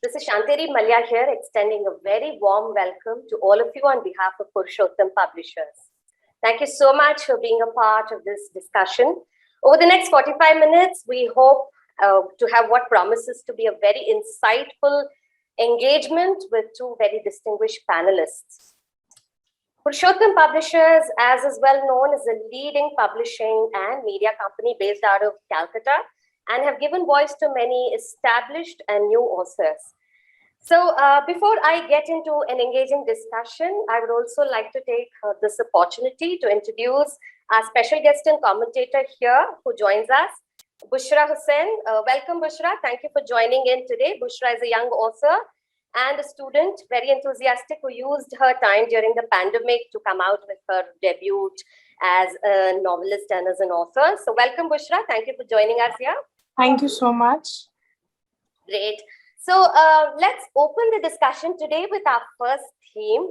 This is Shanteri Malya here, extending a very warm welcome to all of you on behalf of Purushottam Publishers. Thank you so much for being a part of this discussion. Over the next 45 minutes, we hope to have what promises to be a very insightful engagement with two very distinguished panelists. Purushottam Publishers, as is well known, is a leading publishing and media company based out of Calcutta and have given voice to many established and new authors. So before I get into an engaging discussion, I would also like to take this opportunity to introduce our special guest and commentator here who joins us, Bushra Hussain. Welcome, Bushra. Thank you for joining in today. Bushra is a young author and a student, very enthusiastic, who used her time during the pandemic to come out with her debut as a novelist and as an author. So welcome, Bushra. Thank you for joining us here. Thank you so much. Great. So let's open the discussion today with our first theme.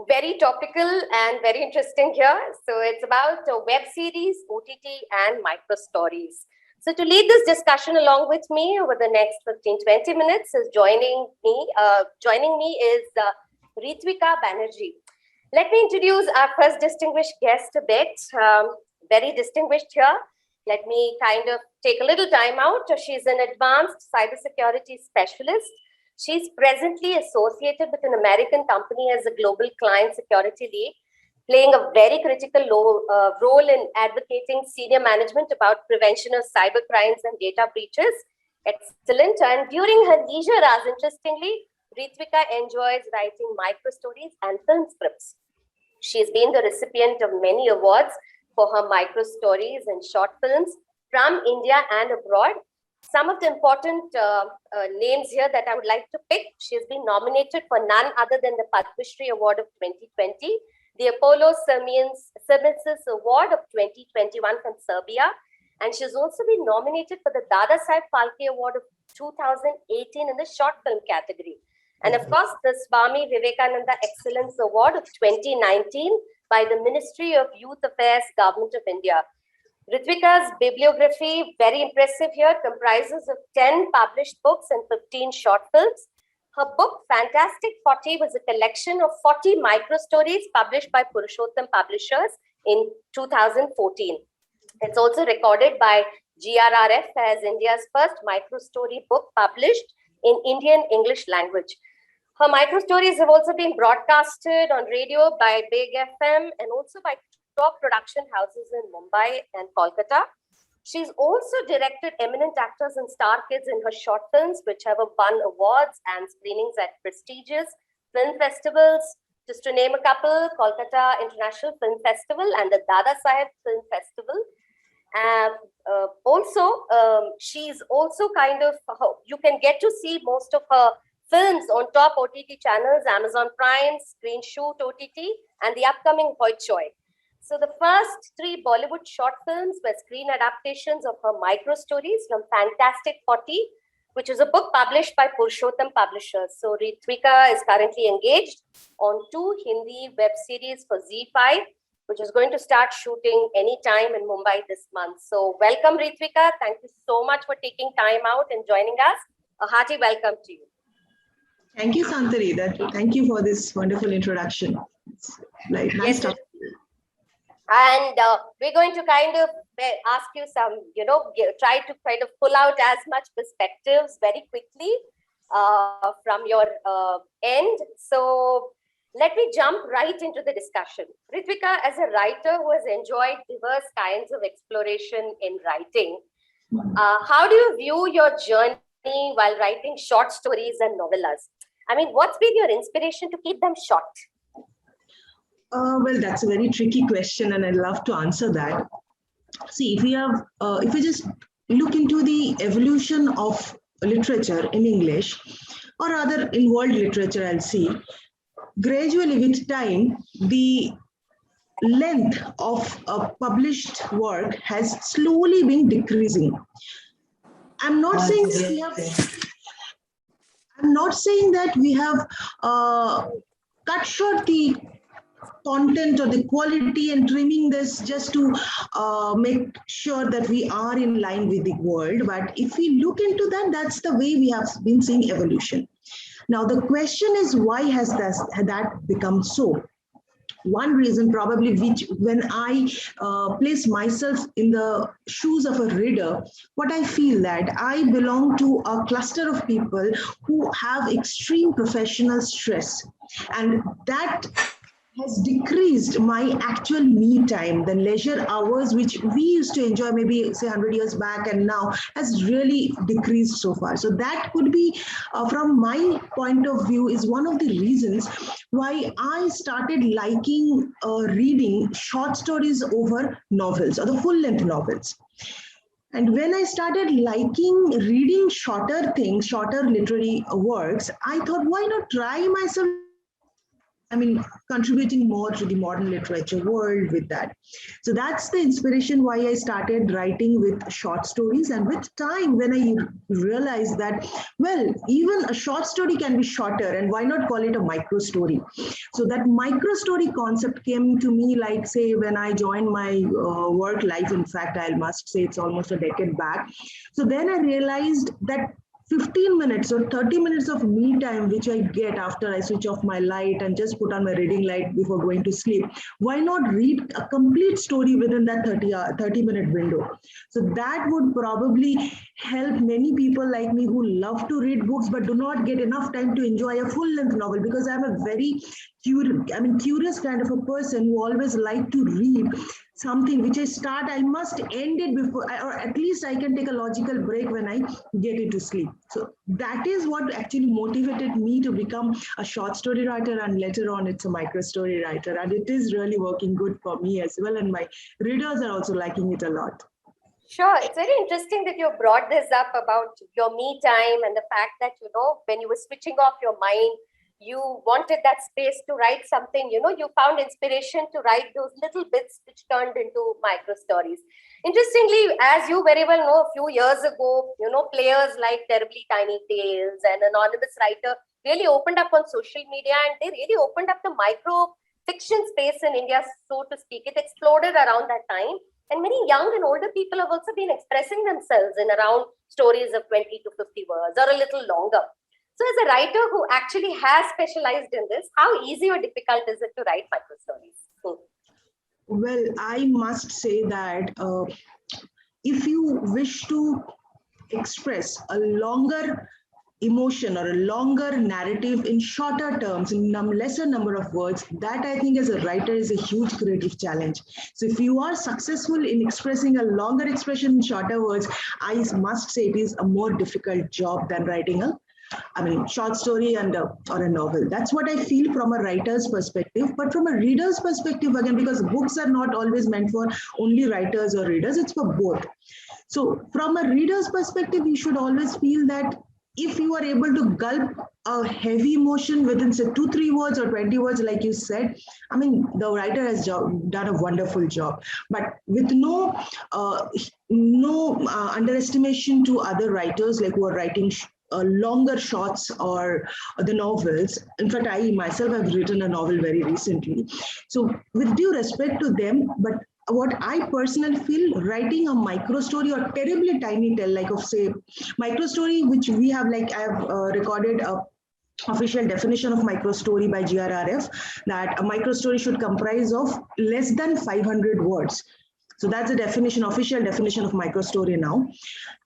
Very topical and very interesting here. So it's about web series, OTT, and micro stories. So to lead this discussion along with me over the next 15-20 minutes is joining me is Ritvika Banerjee. Let me introduce our first distinguished guest a bit. Very distinguished here. Let me kind of take a little time out. She's an advanced cybersecurity specialist. She's presently associated with an American company as a global client security lead, playing a very critical role in advocating senior management about prevention of cyber crimes and data breaches. Excellent. And during her leisure hours, interestingly, Ritvika enjoys writing micro stories and film scripts. She's been the recipient of many awards for her micro stories and short films from India and abroad. Some of the important names here that I would like to pick. She's been nominated for none other than the Padma Shri Award of 2020, the Apollo Sermensis Award of 2021 from Serbia, and she's also been nominated for the Dadasaheb Phalke Award of 2018 in the short film category. And of course, the Swami Vivekananda Excellence Award of 2019 by the Ministry of Youth Affairs, Government of India. Ritvika's bibliography, very impressive here, comprises of 10 published books and 15 short films. Her book, Fantastic 40, was a collection of 40 micro stories published by Purushottam Publishers in 2014. It's also recorded by GRRF as India's first micro story book published in Indian English language. Her micro stories have also been broadcasted on radio by Big FM and also by top production houses in Mumbai and Kolkata. She's also directed eminent actors and star kids in her short films, which have won awards and screenings at prestigious film festivals. Just to name a couple, Kolkata International Film Festival and the Dadasaheb Film Festival. She's also kind of, you can get to see most of her films on top OTT channels, Amazon Prime, Screen Shoot OTT, and the upcoming Hoi Choi. So the first 3 Bollywood short films were screen adaptations of her micro stories from Fantastic 40, which is a book published by Purushottam Publishers. So Ritvika is currently engaged on 2 Hindi web series for ZEE5, which is going to start shooting anytime in Mumbai this month. So welcome, Ritvika. Thank you so much for taking time out and joining us. A hearty welcome to you. Thank you, Shanteri. Thank you for this wonderful introduction. It's like nice stuff. And we're going to kind of ask you some, try to kind of pull out as much perspectives very quickly from your end. So let me jump right into the discussion. Ritvika, as a writer who has enjoyed diverse kinds of exploration in writing, how do you view your journey while writing short stories and novellas? I mean, what's been your inspiration to keep them short? Well, that's a very tricky question, and I'd love to answer that. See, if we just look into the evolution of literature in English or other in world literature, I'll see gradually with time, the length of a published work has slowly been decreasing. I'm not saying that we have cut short the content or the quality and trimming this just to make sure that we are in line with the world. But if we look into that, that's the way we have been seeing evolution. Now, the question is, why has that become so? One reason probably, which when I place myself in the shoes of a reader, what I feel that I belong to a cluster of people who have extreme professional stress, and that has decreased my actual me time, the leisure hours which we used to enjoy maybe say 100 years back and now has really decreased so far. So that could be, from my point of view, is one of the reasons why I started liking reading short stories over novels or the full length novels. And when I started liking reading shorter things, shorter literary works, I thought, why not try myself? I mean, contributing more to the modern literature world with that. So that's the inspiration why I started writing with short stories. And with time, when I realized that, well, even a short story can be shorter, and why not call it a micro story? So that micro story concept came to me, like, say, when I joined my work life. In fact, I must say it's almost a decade back. So then I realized that 15 minutes or 30 minutes of me time, which I get after I switch off my light and just put on my reading light before going to sleep, why not read a complete story within that 30-minute window? So that would probably help many people like me who love to read books but do not get enough time to enjoy a full-length novel, because I'm a very curious kind of a person who always like to read something which I start, I must end it before, or at least I can take a logical break when I get into sleep. So that is what actually motivated me to become a short story writer, and later on it's a micro story writer. And it is really working good for me as well. And my readers are also liking it a lot. Sure. It's very interesting that you brought this up about your me time and the fact that, when you were switching off your mind, you wanted that space to write something, you found inspiration to write those little bits which turned into micro stories. Interestingly, as you very well know, a few years ago, players like Terribly Tiny Tales and Anonymous Writer really opened up on social media, and they really opened up the micro fiction space in India, so to speak. It exploded around that time. And many young and older people have also been expressing themselves in around stories of 20 to 50 words or a little longer. So as a writer who actually has specialized in this, how easy or difficult is it to write micro stories? Well, I must say that if you wish to express a longer emotion or a longer narrative in shorter terms, in lesser number of words, that I think as a writer is a huge creative challenge. So if you are successful in expressing a longer expression in shorter words, I must say it is a more difficult job than writing a short story and or a novel. That's what I feel from a writer's perspective. But from a reader's perspective, again, because books are not always meant for only writers or readers, it's for both. So from a reader's perspective, you should always feel that if you are able to gulp a heavy emotion within, say, 2-3 words or 20 words, like you said, the writer has done a wonderful job. But with no underestimation to other writers, like who are writing longer shorts or the novels. In fact, I myself have written a novel very recently. So with due respect to them, but what I personally feel, writing a micro story or terribly tiny tale, like of, say, micro story, which we have, like I have recorded a official definition of micro story by GRRF, that a micro story should comprise of less than 500 words. So that's a definition, official definition of micro story now.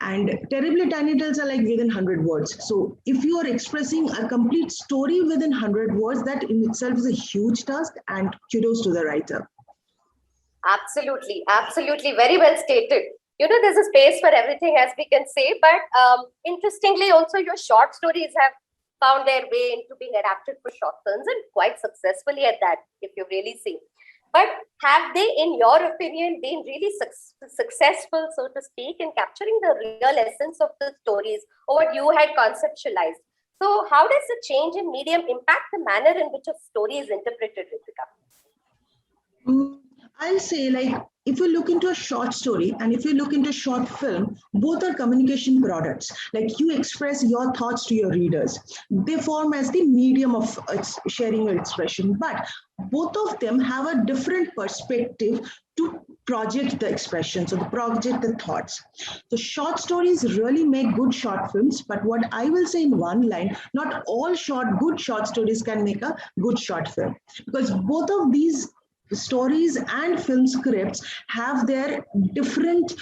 And terribly tiny tales are like within 100 words. So if you are expressing a complete story within 100 words, that in itself is a huge task, and kudos to the writer. Absolutely. Absolutely. Very well stated. There's a space for everything, as we can say. But interestingly, also your short stories have found their way into being adapted for short films, and quite successfully at that, if you've really seen. But have they, in your opinion, been really successful, so to speak, in capturing the real essence of the stories or what you had conceptualized? So how does the change in medium impact the manner in which a story is interpreted, Ritika? I'll say, like, if you look into a short story and if you look into a short film, both are communication products. Like, you express your thoughts to your readers. They form as the medium of sharing your expression. But both of them have a different perspective to project the expressions or the project the thoughts. So short stories really make good short films, but what I will say in one line, not all good short stories can make a good short film, because both of these stories and film scripts have their different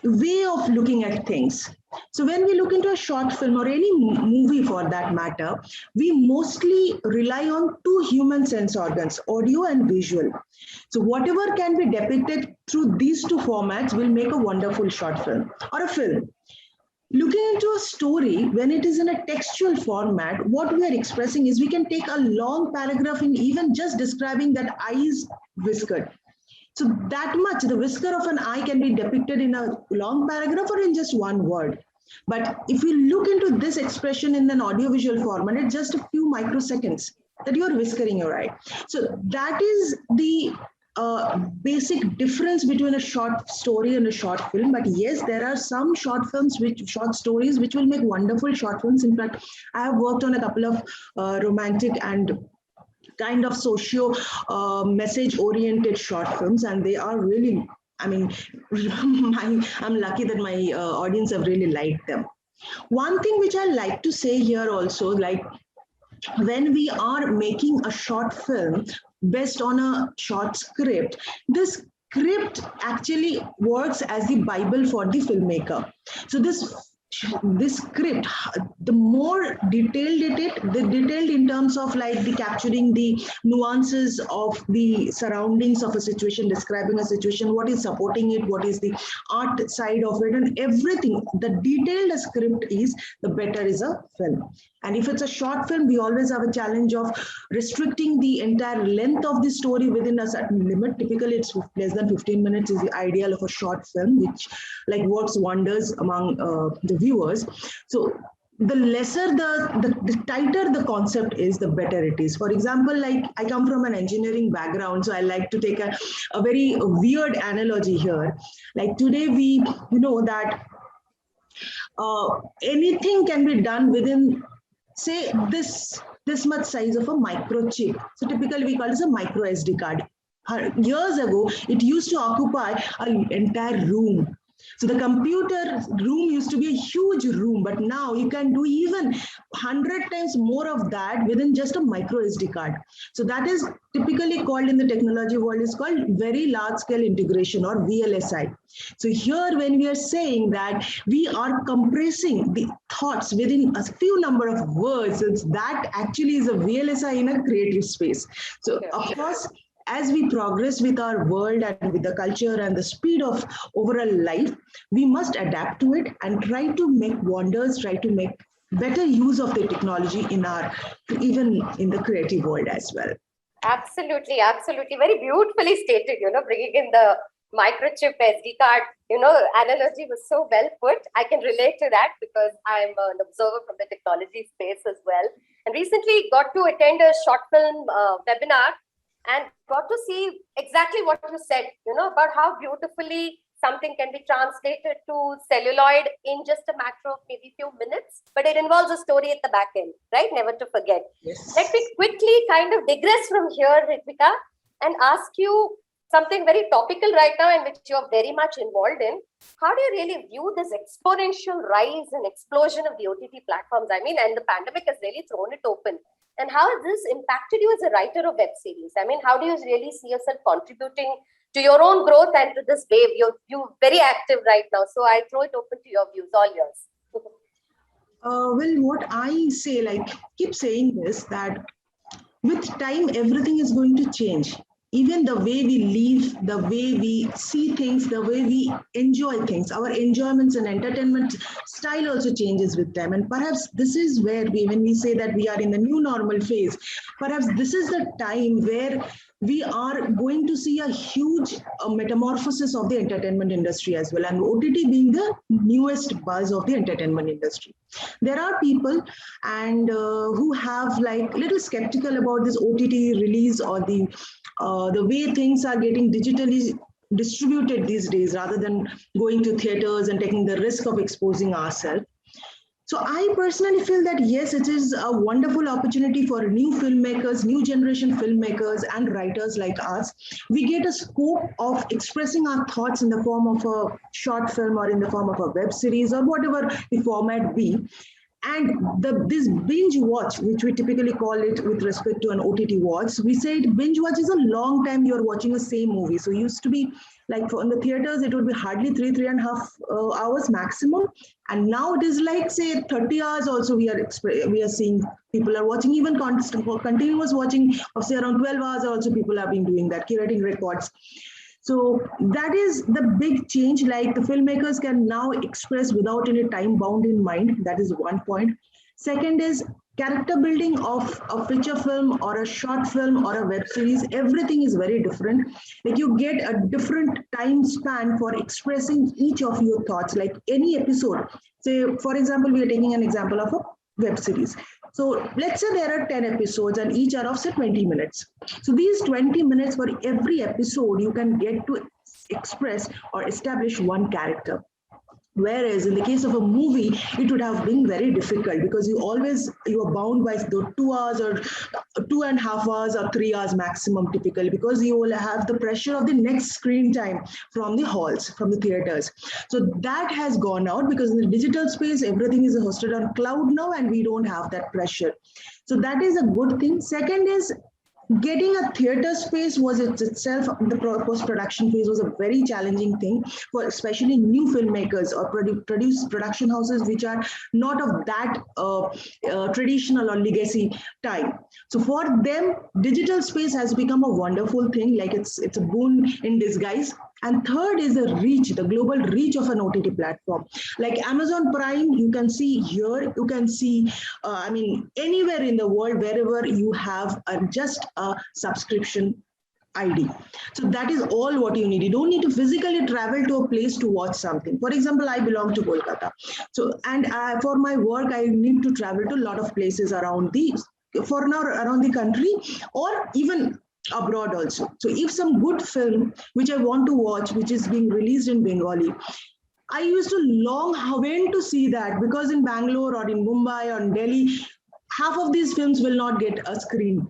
way of looking at things. So when we look into a short film or any movie for that matter, we mostly rely on two human sense organs, audio and visual. So whatever can be depicted through these two formats will make a wonderful short film or a film. Looking into a story, when it is in a textual format, what we are expressing is we can take a long paragraph in even just describing that eye is whiskered. So that much, the whisker of an eye can be depicted in a long paragraph or in just one word. But if you look into this expression in an audiovisual format, it's just a few microseconds that you're whiskering your eye. So that is the basic difference between a short story and a short film. But yes, there are some short stories which will make wonderful short films. In fact, I have worked on a couple of romantic and kind of socio message oriented short films, and they are really, I mean, I'm lucky that my audience have really liked them. One thing which I like to say here also, like when we are making a short film based on a short script, this script actually works as the Bible for the filmmaker. So this script, the more detailed detailed in terms of like the capturing the nuances of the surroundings of a situation, describing a situation, what is supporting it, what is the art side of it, and everything, the detailed a script is, the better is a film. And if it's a short film, we always have a challenge of restricting the entire length of the story within a certain limit. Typically, it's less than 15 minutes is the ideal of a short film, which like works wonders among the viewers. So the lesser the tighter the concept is, the better it is. For example, like I come from an engineering background, so I like to take a very weird analogy here. Like today we know that anything can be done within, say, this much size of a microchip. So typically we call this a micro SD card. Years ago, it used to occupy an entire room. So the computer room used to be a huge room, but now you can do even 100 times more of that within just a micro SD card. So that is typically called in the technology world is called very large scale integration or VLSI. So here when we are saying that we are compressing the thoughts within a few number of words, that actually is a VLSI in a creative space. So of course, as we progress with our world and with the culture and the speed of overall life, we must adapt to it and try to make wonders, try to make better use of the technology in our, even in the creative world as well. Absolutely, absolutely. Very beautifully stated, bringing in the microchip SD card, analogy was so well put. I can relate to that because I'm an observer from the technology space as well. And recently got to attend a short film webinar and got to see exactly what you said, about how beautifully something can be translated to celluloid in just a matter of maybe few minutes, but it involves a story at the back end, right? Never to forget. Yes. Let me quickly kind of digress from here, Ritvika, and ask you something very topical right now and which you're very much involved in. How do you really view this exponential rise and explosion of the OTT platforms? I mean, and the pandemic has really thrown it open. And how has this impacted you as a writer of web series? I mean, how do you really see yourself contributing to your own growth and to this wave? You're very active right now. So I throw it open to your views, all yours. Well, what I say, like, keep saying this, that with time, everything is going to change. Even the way we live, the way we see things, the way we enjoy things, our enjoyments and entertainment style also changes with them. And perhaps this is where when we say that we are in the new normal phase, perhaps this is the time where we are going to see a huge metamorphosis of the entertainment industry as well, and OTT being the newest buzz of the entertainment industry. There are people and who have like little skeptical about this OTT release or the way things are getting digitally distributed these days rather than going to theaters and taking the risk of exposing ourselves. So I personally feel that yes, it is a wonderful opportunity for new filmmakers, new generation filmmakers and writers like us. We get a scope of expressing our thoughts in the form of a short film or in the form of a web series or whatever the format be. And this binge watch, which we typically call it with respect to an OTT watch, we said binge watch is a long time you're watching the same movie. So it used to be like in the theaters, it would be hardly 3.5 hours maximum. And now it is like say 30 hours also we are seeing people are watching even continuous watching of say around 12 hours also people have been doing that, curating records. So that is the big change. Like the filmmakers can now express without any time bound in mind. That is one point. Second is character building of a feature film or a short film or a web series. Everything is very different. Like you get a different time span for expressing each of your thoughts. Like any episode. Say, for example, we are taking an example of a web series. So let's say there are 10 episodes and each are of say 20 minutes. So these 20 minutes for every episode, you can get to express or establish one character. Whereas in the case of a movie, it would have been very difficult because you are bound by the 2 hours or 2.5 hours or 3 hours maximum typically because you will have the pressure of the next screen time from the halls, from the theaters. So that has gone out because in the digital space, everything is hosted on cloud now and we don't have that pressure. So that is a good thing. Second is getting a theater space was itself the post-production phase was a very challenging thing for especially new filmmakers or production houses which are not of that traditional or legacy time. So for them digital space has become a wonderful thing, like it's a boon in disguise. And third is the reach, the global reach of an OTT platform. Like Amazon Prime, you can see here, you can see, anywhere in the world, wherever you have just a subscription ID. So that is all what you need. You don't need to physically travel to a place to watch something. For example, I belong to Kolkata. So, and for my work, I need to travel to a lot of places around the country or even abroad also. So if some good film which I want to watch, which is being released in Bengali, I used to long wait to see that because in Bangalore or in Mumbai or in Delhi, half of these films will not get a screen.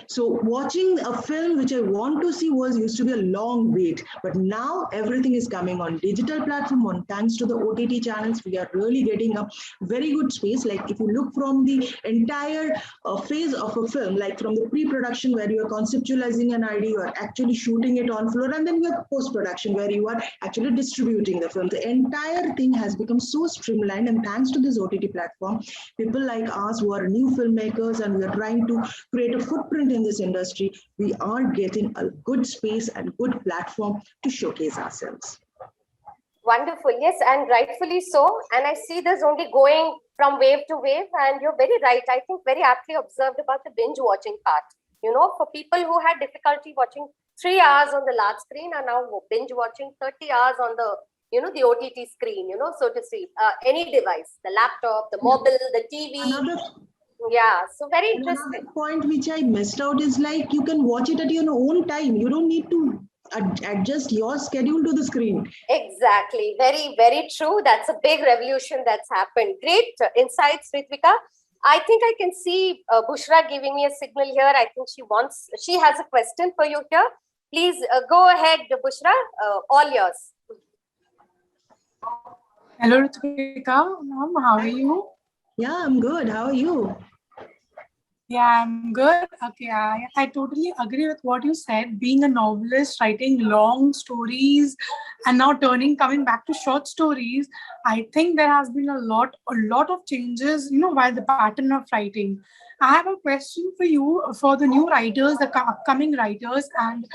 So watching a film which I want to see used to be a long wait, but now everything is coming on digital platform. On thanks to the OTT channels, we are really getting a very good space. Like if you look from the entire phase of a film, like from the pre-production where you are conceptualizing an idea, you are actually shooting it on floor, and then you have post-production where you are actually distributing the film. The entire thing has become so streamlined, and thanks to this OTT platform, people like us who are new filmmakers and we are trying to create a footprint in this industry, we are getting a good space and good platform to showcase ourselves. Wonderful. Yes, and rightfully so. And I see this only going from wave to wave. And you're very right. I think very aptly observed about the binge watching part. You know, for people who had difficulty watching 3 hours on the large screen are now binge watching 30 hours on the, the OTT screen, so to speak, any device, the laptop, the mobile, the TV. Yeah, so very interesting. Another point which I missed out is like you can watch it at your own time. You don't need to adjust your schedule to the screen. Exactly. Very, very true. That's a big revolution that's happened. Great insights, Ritvika. I think I can see Bushra giving me a signal here. I think she has a question for you here. Please go ahead, Bushra. All yours. Hello, Ritvika. Ma'am, how are you? Yeah, I'm good. How are you? Yeah, I'm good. Okay, I totally agree with what you said. Being a novelist, writing long stories, and now coming back to short stories, I think there has been a lot of changes, while the pattern of writing. I have a question for you, for the new writers, the upcoming writers, and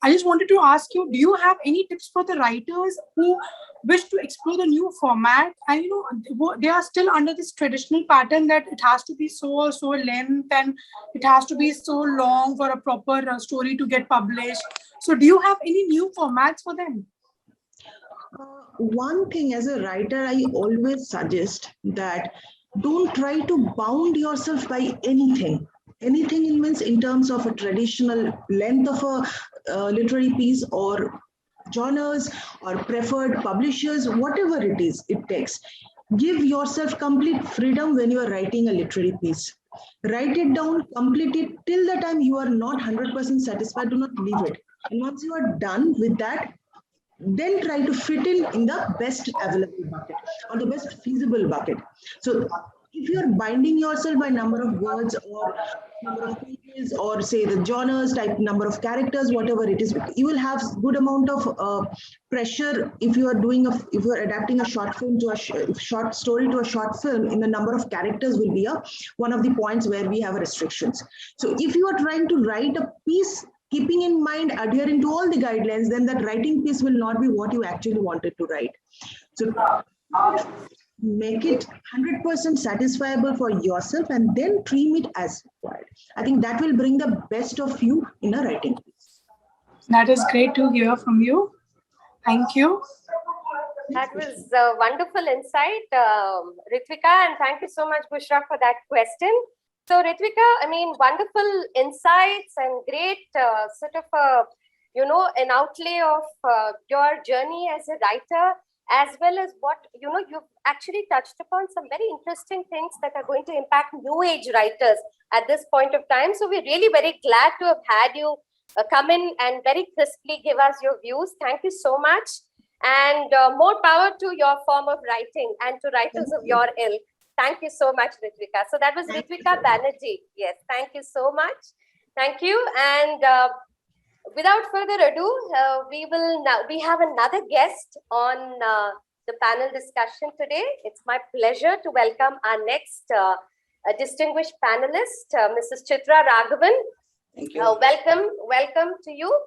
I just wanted to ask you, do you have any tips for the writers who wish to explore the new format? And, they are still under this traditional pattern that it has to be so length and it has to be so long for a proper story to get published. So do you have any new formats for them? One thing as a writer, I always suggest that don't try to bound yourself by anything. Anything means in terms of a traditional length of a literary piece or genres or preferred publishers, whatever it is, it takes. give yourself complete freedom when you are writing a literary piece. Write it down, complete it till the time you are not 100% satisfied. Do not leave it. And once you are done with that, then try to fit in the best available bucket or the best feasible bucket. So if you're binding yourself by number of words or number of pages or say the genres type, number of characters, whatever it is, you will have good amount of pressure if you are doing if you are adapting a short film to a short story to a short film. In the number of characters will be one of the points where we have restrictions. So if you are trying to write a piece keeping in mind, adhering to all the guidelines, then that writing piece will not be what you actually wanted to write. So make it 100% satisfiable for yourself and then trim it as required. I think that will bring the best of you in a writing piece. That is great to hear from you. Thank you. That was a wonderful insight, Ritvika, and thank you so much, Bushra, for that question. So Ritvika, I mean, wonderful insights and great sort of, an outlay of your journey as a writer, as well as what, you've actually touched upon some very interesting things that are going to impact new age writers at this point of time. So we're really very glad to have had you come in and very crisply give us your views. Thank you so much. And more power to your form of writing and to writers of your ilk. Thank you so much, Ritvika. So that was Ritvika Banerjee. Yes, thank you so much. Thank you. And without further ado, we have another guest on the panel discussion today. It's my pleasure to welcome our next distinguished panelist, Mrs. Chitra Raghavan. Thank you. Welcome to you.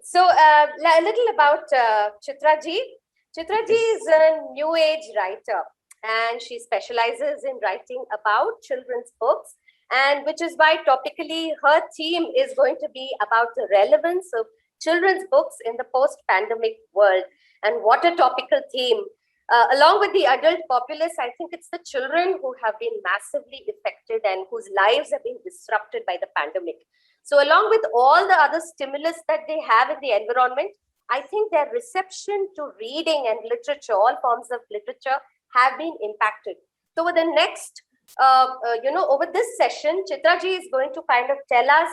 So a little about Chitra ji. Chitra ji is a new age writer, and she specializes in writing about children's books, and which is why topically her theme is going to be about the relevance of children's books in the post-pandemic world. And what a topical theme. Along with the adult populace, I think it's the children who have been massively affected and whose lives have been disrupted by the pandemic. So along with all the other stimulus that they have in the environment, I think their reception to reading and literature, all forms of literature, have been impacted. So over the next, over this session, Chitra ji is going to kind of tell us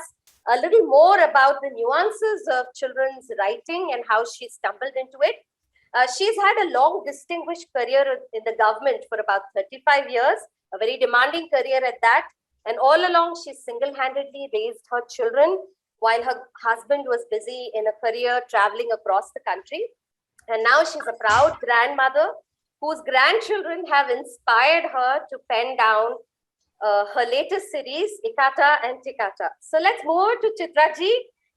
a little more about the nuances of children's writing and how she stumbled into it. She's had a long, distinguished career in the government for about 35 years, a very demanding career at that. And all along, she single-handedly raised her children while her husband was busy in a career traveling across the country. And now she's a proud grandmother whose grandchildren have inspired her to pen down her latest series, Ikata and Tikata. So let's move to Chitra ji.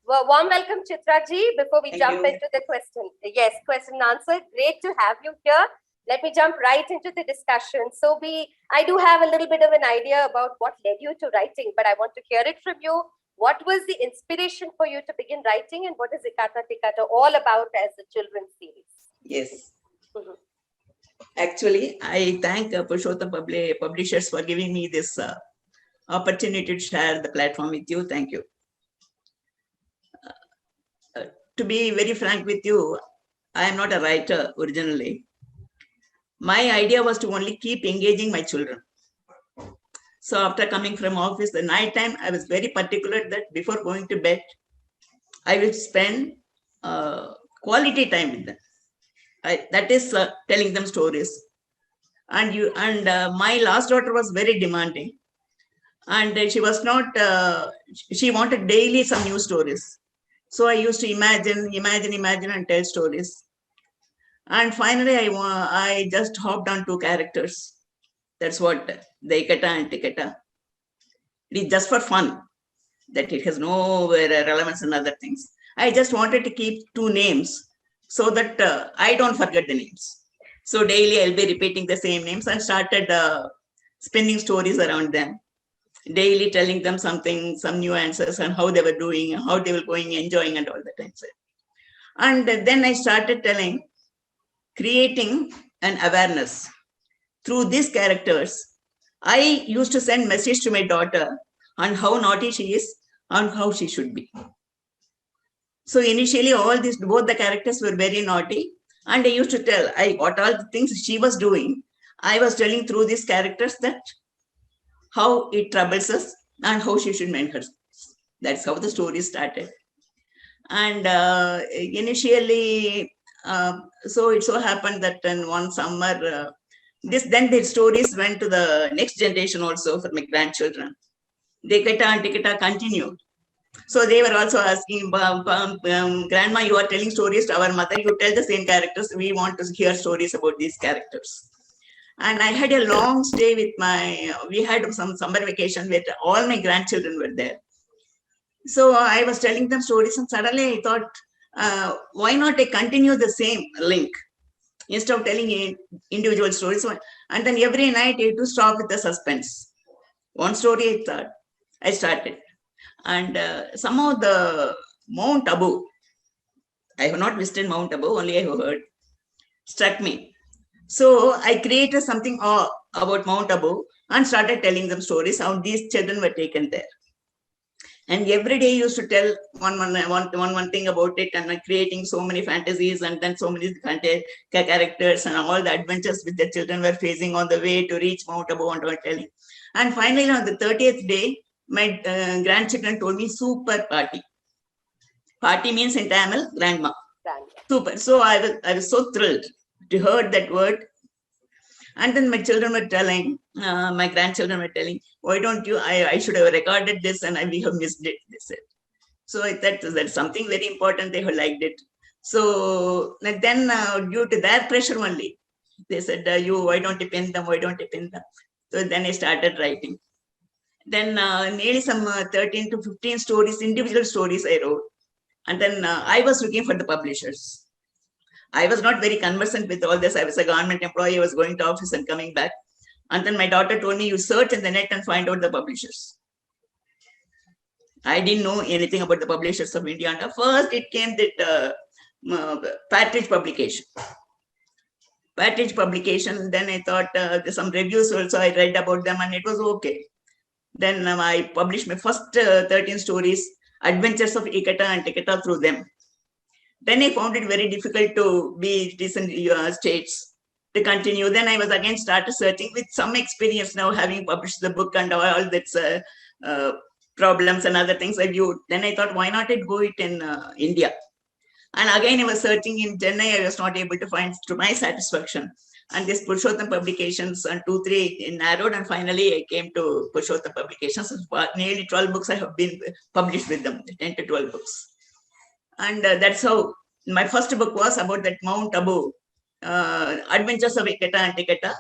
Warm welcome, Chitra ji, before we jump into the question. Yes, question and answer. Great to have you here. Let me jump right into the discussion. So I do have a little bit of an idea about what led you to writing, but I want to hear it from you. What was the inspiration for you to begin writing, and what is Ikata Tikata all about as a children's series? Yes. Actually, I thank Purushottam Publishers for giving me this opportunity to share the platform with you. Thank you. To be very frank with you, I am not a writer originally. My idea was to only keep engaging my children. So after coming from office, the night time, I was very particular that before going to bed, I will spend quality time with them. That is telling them stories. And my last daughter was very demanding. And she was not, she wanted daily some new stories. So I used to imagine and tell stories. And finally, I just hopped on 2 characters. That's what the Ikata and Tikata. It is just for fun, that it has no relevance in other things. I just wanted to keep 2 names so that I don't forget the names. So daily I'll be repeating the same names and started spinning stories around them. Daily telling them something, some new answers and how they were doing, how they were going, enjoying and all that. And then I started creating an awareness. Through these characters, I used to send message to my daughter on how naughty she is and how she should be. So initially, both the characters were very naughty, And I used to tell, what all the things she was doing, I was telling through these characters that how it troubles us and how she should mend herself. That's how the story started. And initially, so it so happened that in one summer, then the stories went to the next generation also for my grandchildren. Tiketa and Tiketa continued. So they were also asking, Grandma, you are telling stories to our mother, you tell the same characters. We want to hear stories about these characters. And I had a long stay with we had some summer vacation where all my grandchildren were there. So I was telling them stories, and suddenly I thought, why not I continue the same link instead of telling individual stories? And then every night I had to stop with the suspense. One story I started. And somehow the Mount Abu, I have not visited Mount Abu, only I have heard, struck me. So I created something about Mount Abu and started telling them stories how these children were taken there. And every day I used to tell one thing about it, and creating so many fantasies and then so many characters and all the adventures which the children were facing on the way to reach Mount Abu and all telling. And finally on the 30th day, my grandchildren told me super party. Party means in Tamil, grandma. Super. So I was so thrilled to hear that word. And then my children were telling, my grandchildren were telling, why don't you, I should have recorded this and we have missed it, they said. So that's something very important, they have liked it. So then due to that pressure only, they said, why don't you pin them, why don't you pin them? So then I started writing. Then nearly some 13 to 15 stories, individual stories I wrote. And then I was looking for the publishers. I was not very conversant with all this. I was a government employee. I was going to office and coming back. And then my daughter told me, you search in the net and find out the publishers. I didn't know anything about the publishers of India. And first it came that Partridge publication. Partridge publication. Then I thought there's some reviews also. I read about them and it was okay. Then I published my first 13 stories, Adventures of Iketa and Tiketa, through them. Then I found it very difficult to be decent states to continue. Then I was again started searching with some experience now, having published the book and all that problems and other things I viewed. Then I thought, why not go it in India? And again, I was searching in Chennai. I was not able to find to my satisfaction. And this Purushottam Publications and 2-3 narrowed, and finally I came to Purushottam Publications. Nearly 12 books I have been published with them, 10 to 12 books. And that's how my first book was about that Mount Abu, Adventures of Iketa and Tiketa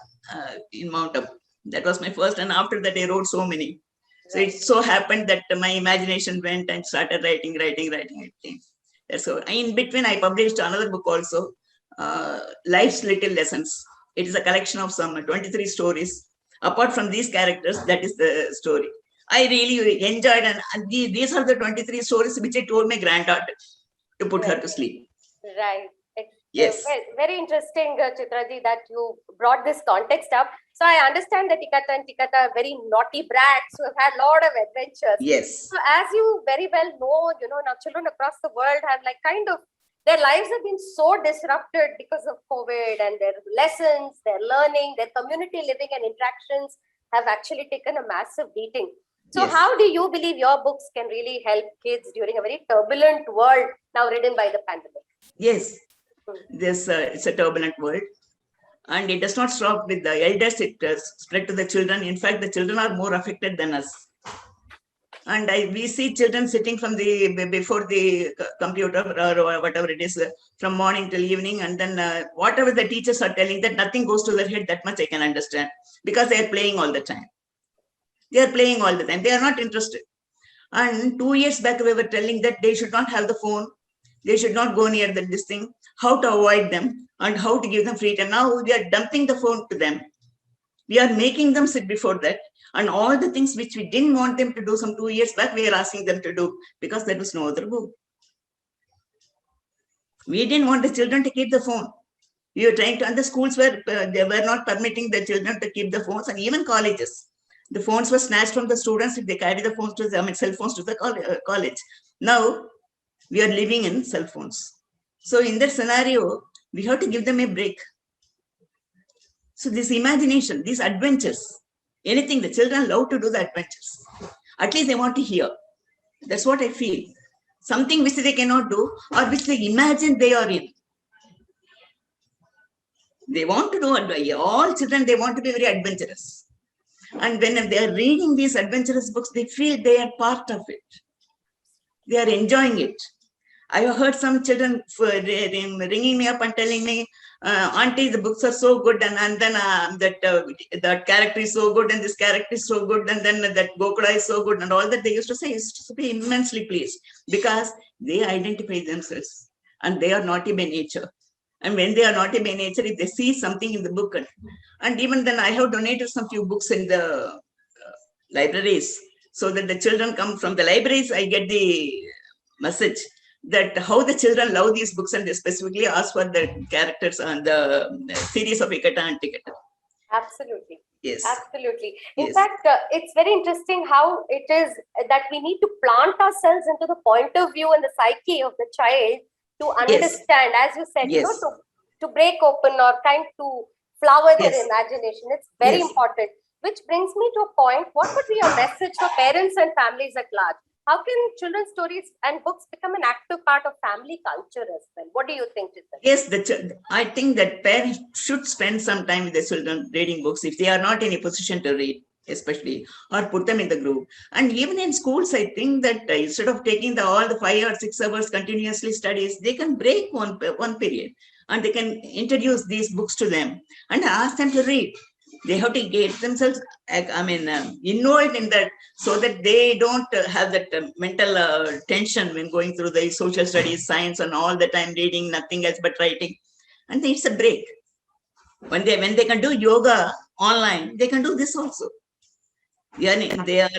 in Mount Abu. That was my first, and after that I wrote so many. So it so happened that my imagination went and started writing. That's so. In between, I published another book also, Life's Little Lessons. It is a collection of some 23 stories. Apart from these characters, that is the story. I really enjoyed, and these are the 23 stories which I told my granddaughter to put her to sleep. Right. Yes. Very interesting, Chitraji, that you brought this context up. So I understand that Iketa and Tiketa are very naughty brats who have had a lot of adventures. Yes. So as you very well know, now children across the world have their lives have been so disrupted because of COVID, and their lessons, their learning, their community living and interactions have actually taken a massive beating. So Yes. how do you believe your books can really help kids during a very turbulent world now ridden by the pandemic? Yes. It's a turbulent world. And it does not stop with the elders, it spread to the children. In fact, the children are more affected than us. And we see children sitting from before the computer or whatever it is, from morning till evening. And then whatever the teachers are telling, that nothing goes to their head, that much I can understand. Because they are playing all the time. They are playing all the time. They are not interested. And 2 years back, we were telling that they should not have the phone. They should not go near this thing, how to avoid them and how to give them free time. Now we are dumping the phone to them. We are making them sit before that. And all the things which we didn't want them to do some 2 years back, we are asking them to do because there was no other go. We didn't want the children to keep the phone. We were trying to, and the schools were, they were not permitting the children to keep the phones, and even colleges. The phones were snatched from the students if they carry the phones to cell phones to the college. Now we are living in cell phones. So in that scenario, We have to give them a break. So this imagination, these adventures, anything, the children love to do the adventures. At least they want to hear. That's what I feel. Something which they cannot do or which they imagine they are in. They want to do, all children, they want to be very adventurous. And when they are reading these adventurous books, they feel they are part of it. They are enjoying it. I have heard some children ringing me up and telling me, Auntie, the books are so good, and then that character is so good, and this character is so good, and then that Gokula is so good, and all that they used to say used to be immensely pleased because they identify themselves and they are naughty by nature. And when they are naughty by nature, if they see something in the book, and even then I have donated some few books in the libraries so that the children come from the libraries, I get the message that how the children love these books, and they specifically ask for the characters on the series of Ikata and Tikata. Absolutely. Yes. Absolutely. In Yes. fact, it's very interesting how it is that we need to plant ourselves into the point of view and the psyche of the child to understand, as you said, Yes. to break open or kind to flower their Yes. imagination. It's very Yes. important. Which brings me to a point, what would be your message for parents and families at large? How can children's stories and books become an active part of family culture as well? What do you think, Chitan? Yes, I think that parents should spend some time with their children reading books if they are not in a position to read, especially, or put them in the group. And even in schools, I think that instead of taking all the 5 or 6 hours continuously studies, they can break one period and they can introduce these books to them and ask them to read. They have to get themselves, involved in that so that they don't have that mental tension when going through the social studies, science, and all the time reading nothing else but writing. And then it's a break. When they can do yoga online, they can do this also. They are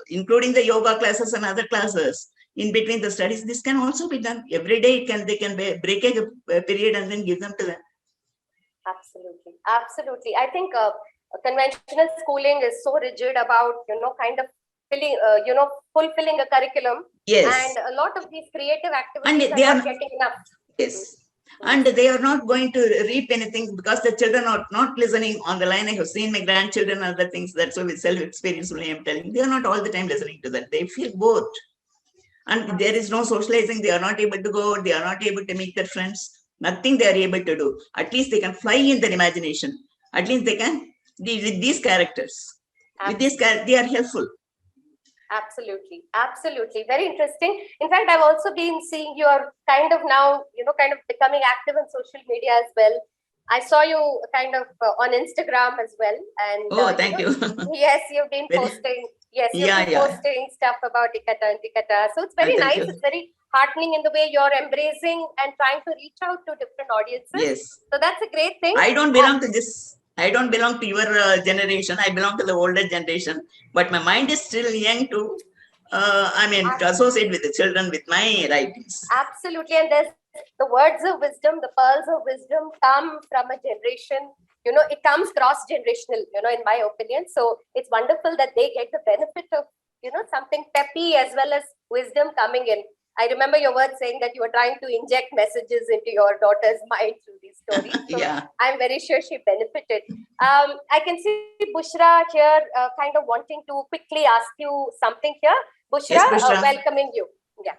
including the yoga classes and other classes in between the studies. This can also be done every day. They can break a period and then give them to them. Absolutely. Absolutely. I think conventional schooling is so rigid about, kind of fulfilling a curriculum. Yes. And a lot of these creative activities And they are are not getting enough. Yes. And they are not going to reap anything because the children are not listening on the line. I have seen my grandchildren and other things. That's why with self-experience only I'm telling. They are not all the time listening to that. They feel bored. And there is no socializing. They are not able to go. They are not able to meet their friends. Nothing they are able to do. At least they can fly in their imagination. At least they can, with these characters. With these characters, they are helpful. Absolutely. Absolutely. Very interesting. In fact, I've also been seeing you are kind of now, kind of becoming active on social media as well. I saw you kind of on Instagram as well. And thank you. Yes, you've been posting. Yes, you've been posting stuff about Ikata and Tikata. So it's very nice. It's very heartening in the way you're embracing and trying to reach out to different audiences. Yes. So that's a great thing. I don't belong to this. I don't belong to your generation. I belong to the older generation. But my mind is still young to, to associate with the children with my writings. Absolutely. And there's the words of wisdom, the pearls of wisdom come from a generation. It comes cross-generational, in my opinion. So it's wonderful that they get the benefit of, something peppy as well as wisdom coming in. I remember your words saying that you were trying to inject messages into your daughter's mind through these stories. So yeah. I'm very sure she benefited. I can see Bushra here kind of wanting to quickly ask you something here. Bushra, yes, Bushra. Welcoming you. Yeah.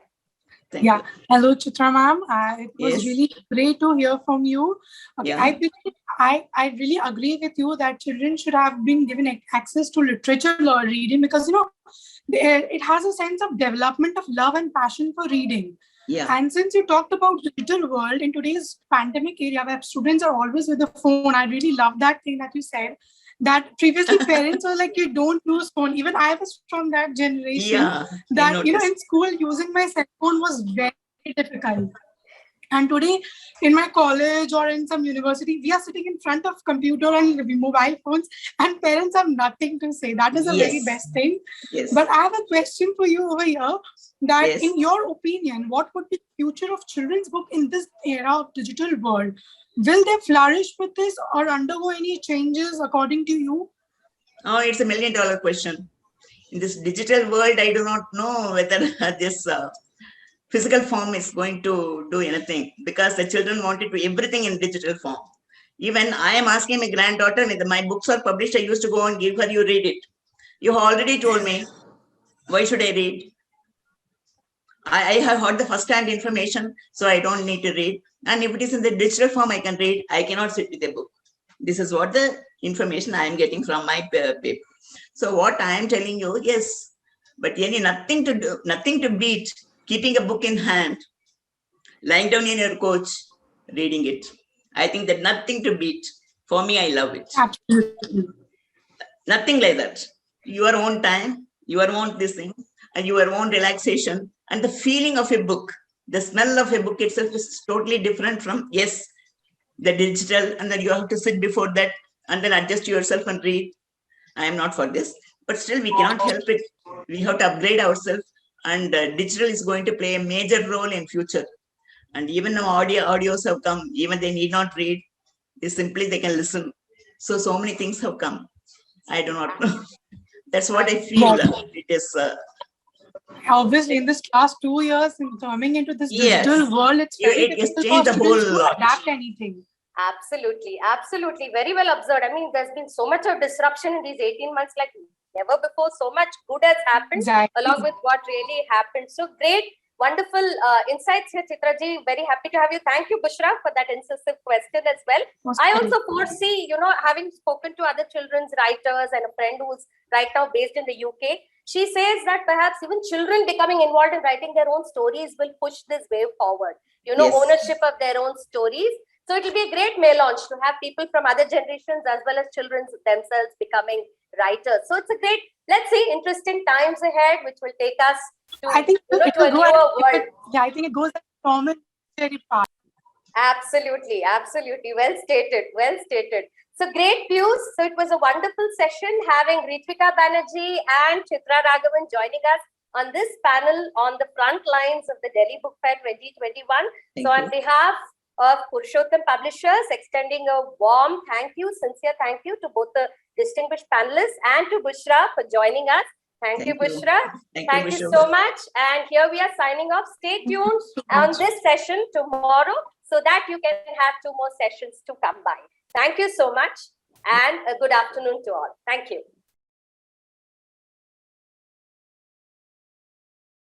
Thank you. Hello, Chitra ma'am. It was yes. really great to hear from you. Okay, yeah. I really agree with you that children should have been given access to literature or reading because, it has a sense of development of love and passion for reading. Yeah. And since you talked about digital world in today's pandemic area where students are always with the phone, I really love that thing that you said. That previously parents were like, you don't use phone. Even I was from that generation that, in school, using my cell phone was very difficult. And today in my college or in some university, we are sitting in front of computer and mobile phones and parents have nothing to say. That is the very best thing. Yes. But I have a question for you over here that in your opinion, what would be the future of children's book in this era of digital world? Will they flourish with this or undergo any changes according to you? Oh, it's $1 million question. In this digital world, I do not know whether this physical form is going to do anything, because the children wanted to everything in digital form. Even I am asking my granddaughter, if my books are published, I used to go and give her, you read it. You already told me, why should I read? I have heard the first-hand information, so I don't need to read. And if it is in the digital form, I can read. I cannot sit with a book. This is what the information I am getting from my paper. So what I am telling you, yes, but nothing to do, nothing to beat keeping a book in hand, lying down in your couch, reading it. I think that nothing to beat. For me, I love it. Absolutely. Nothing like that. Your own time, your own this thing, and your own relaxation, and the feeling of a book. The smell of a book itself is totally different from, yes, the digital, and then you have to sit before that and then adjust yourself and read. I am not for this, but still we cannot help it. We have to upgrade ourselves, and digital is going to play a major role in future. And even now audios have come, even they need not read, simply they can listen. So many things have come. I do not know. That's what I feel. It is. Obviously, in this last 2 years, in coming into this Yes. digital world, it's very It has difficult changed for the whole students to lot. adapt anything. Absolutely, absolutely. Very well observed. I mean, there's been so much of disruption in these 18 months, like never before. So much good has happened, Exactly. along with what really happened. So great, wonderful insights here, Chitraji. Very happy to have you. Thank you, Bushra, for that incisive question as well. I also foresee, having spoken to other children's writers and a friend who's right now based in the UK, she says that perhaps even children becoming involved in writing their own stories will push this wave forward. Yes. Ownership of their own stories. So it will be a great May launch to have people from other generations as well as children themselves becoming writers. So it's a great, let's see, interesting times ahead, which will take us to, I think to a newer world. Yeah, I think it goes at a commentary part. Absolutely, absolutely. Well stated, well stated. So great views. So it was a wonderful session having Ritvika Banerjee and Chitra Raghavan joining us on this panel on the front lines of the Delhi Book Fair 2021. Thank so you. on behalf of Purushottam Publishers, extending a warm thank you, sincere thank you to both the distinguished panelists and to Bushra for joining us. Thank you, Bushra. Thank you so much. And here we are signing off. Stay tuned on this session tomorrow so that you can have 2 more sessions to come by. Thank you so much and a good afternoon to all. Thank you.